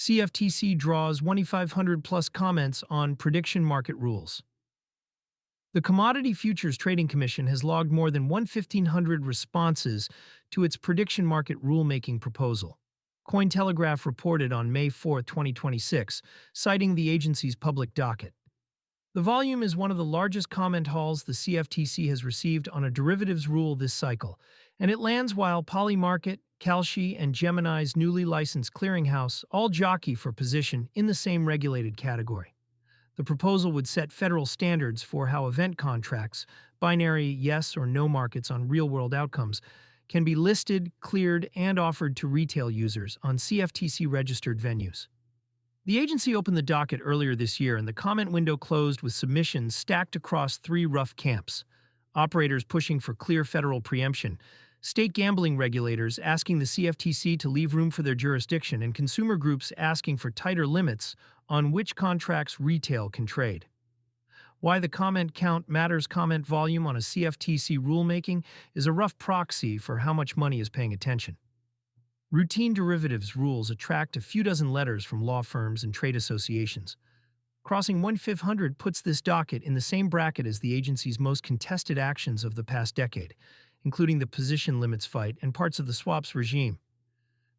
CFTC draws 2,500 plus comments on prediction market rules. The Commodity Futures Trading Commission has logged more than 1,500 responses to its prediction market rulemaking proposal. Cointelegraph reported on May 4, 2026, citing the agency's public docket. The volume is one of the largest comment hauls the CFTC has received on a derivatives rule this cycle, and it lands while Polymarket, Kalshi, and Gemini's newly licensed clearinghouse all jockey for position in the same regulated category. The proposal would set federal standards for how event contracts, binary yes or no markets on real-world outcomes, can be listed, cleared, and offered to retail users on CFTC-registered venues. The agency opened the docket earlier this year, and the comment window closed with submissions stacked across three rough camps: operators pushing for clear federal preemption, state gambling regulators asking the CFTC to leave room for their jurisdiction, and consumer groups asking for tighter limits on which contracts retail can trade. Why the comment count matters. Comment volume on a CFTC rulemaking is a rough proxy for how much money is paying attention. Routine derivatives rules attract a few dozen letters from law firms and trade associations. Crossing 1,500 puts this docket in the same bracket as the agency's most contested actions of the past decade, including the position limits fight and parts of the swaps regime.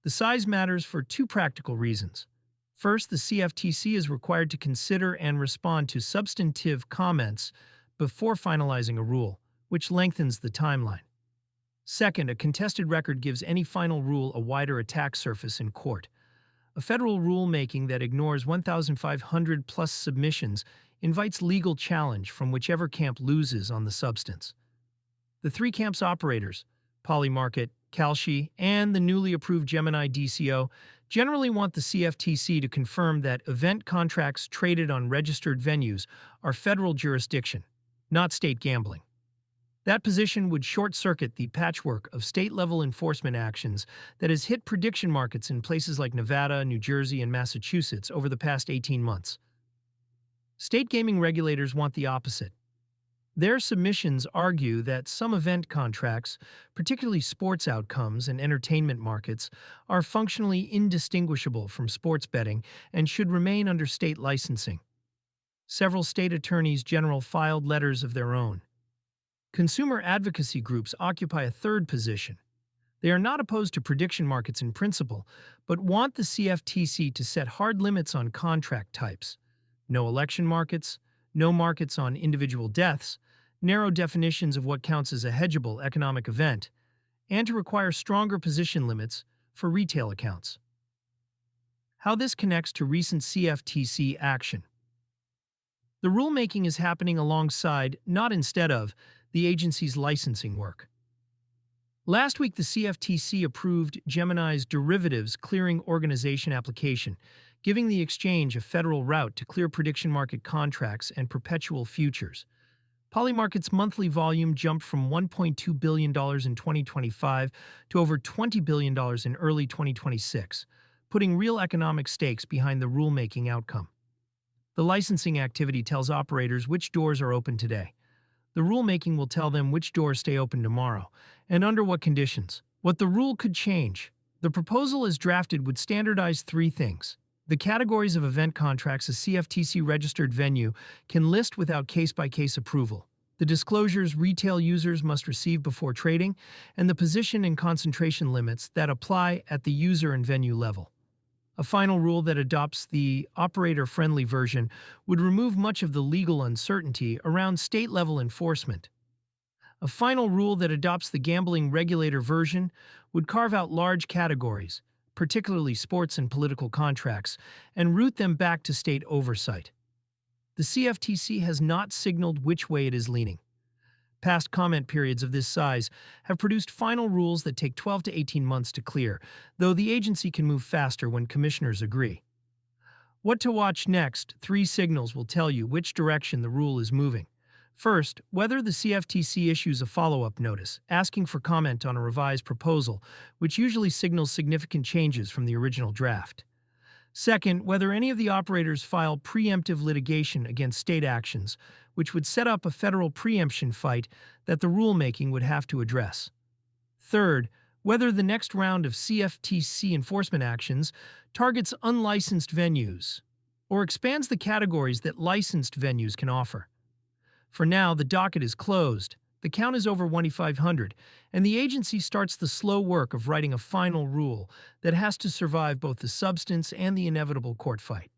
The size matters for two practical reasons. First, the CFTC is required to consider and respond to substantive comments before finalizing a rule, which lengthens the timeline. Second, a contested record gives any final rule a wider attack surface in court. A federal rulemaking that ignores 1,500 plus submissions invites legal challenge from whichever camp loses on the substance. The three camps operators, Polymarket, Kalshi, and the newly approved Gemini DCO, generally want the CFTC to confirm that event contracts traded on registered venues are federal jurisdiction, not state gambling. That position would short-circuit the patchwork of state-level enforcement actions that has hit prediction markets in places like Nevada, New Jersey, and Massachusetts over the past 18 months. State gaming regulators want the opposite. Their submissions argue that some event contracts, particularly sports outcomes and entertainment markets, are functionally indistinguishable from sports betting and should remain under state licensing. Several state attorneys general filed letters of their own. Consumer advocacy groups occupy a third position. They are not opposed to prediction markets in principle, but want the CFTC to set hard limits on contract types: no election markets, no markets on individual deaths, narrow definitions of what counts as a hedgeable economic event, and to require stronger position limits for retail accounts. How this connects to recent CFTC action. The rulemaking is happening alongside, not instead of, the agency's licensing work. Last week, the CFTC approved Gemini's derivatives clearing organization application, giving the exchange a federal route to clear prediction market contracts and perpetual futures. Polymarket's monthly volume jumped from $1.2 billion in 2025 to over $20 billion in early 2026, putting real economic stakes behind the rulemaking outcome. The licensing activity tells operators which doors are open today. The rulemaking will tell them which doors stay open tomorrow, and under what conditions. What the rule could change. The proposal as drafted would standardize three things: the categories of event contracts a CFTC-registered venue can list without case-by-case approval, the disclosures retail users must receive before trading, and the position and concentration limits that apply at the user and venue level. A final rule that adopts the operator-friendly version would remove much of the legal uncertainty around state-level enforcement. A final rule that adopts the gambling regulator version would carve out large categories, particularly sports and political contracts, and route them back to state oversight. The CFTC has not signaled which way it is leaning. Past comment periods of this size have produced final rules that take 12 to 18 months to clear, though the agency can move faster when commissioners agree. What to watch next? 3 signals will tell you which direction the rule is moving. First, whether the CFTC issues a follow-up notice, asking for comment on a revised proposal, which usually signals significant changes from the original draft. Second, whether any of the operators file preemptive litigation against state actions, which would set up a federal preemption fight that the rulemaking would have to address. Third, whether the next round of CFTC enforcement actions targets unlicensed venues or expands the categories that licensed venues can offer. For now, the docket is closed, the count is over 2,500, and the agency starts the slow work of writing a final rule that has to survive both the substance and the inevitable court fight.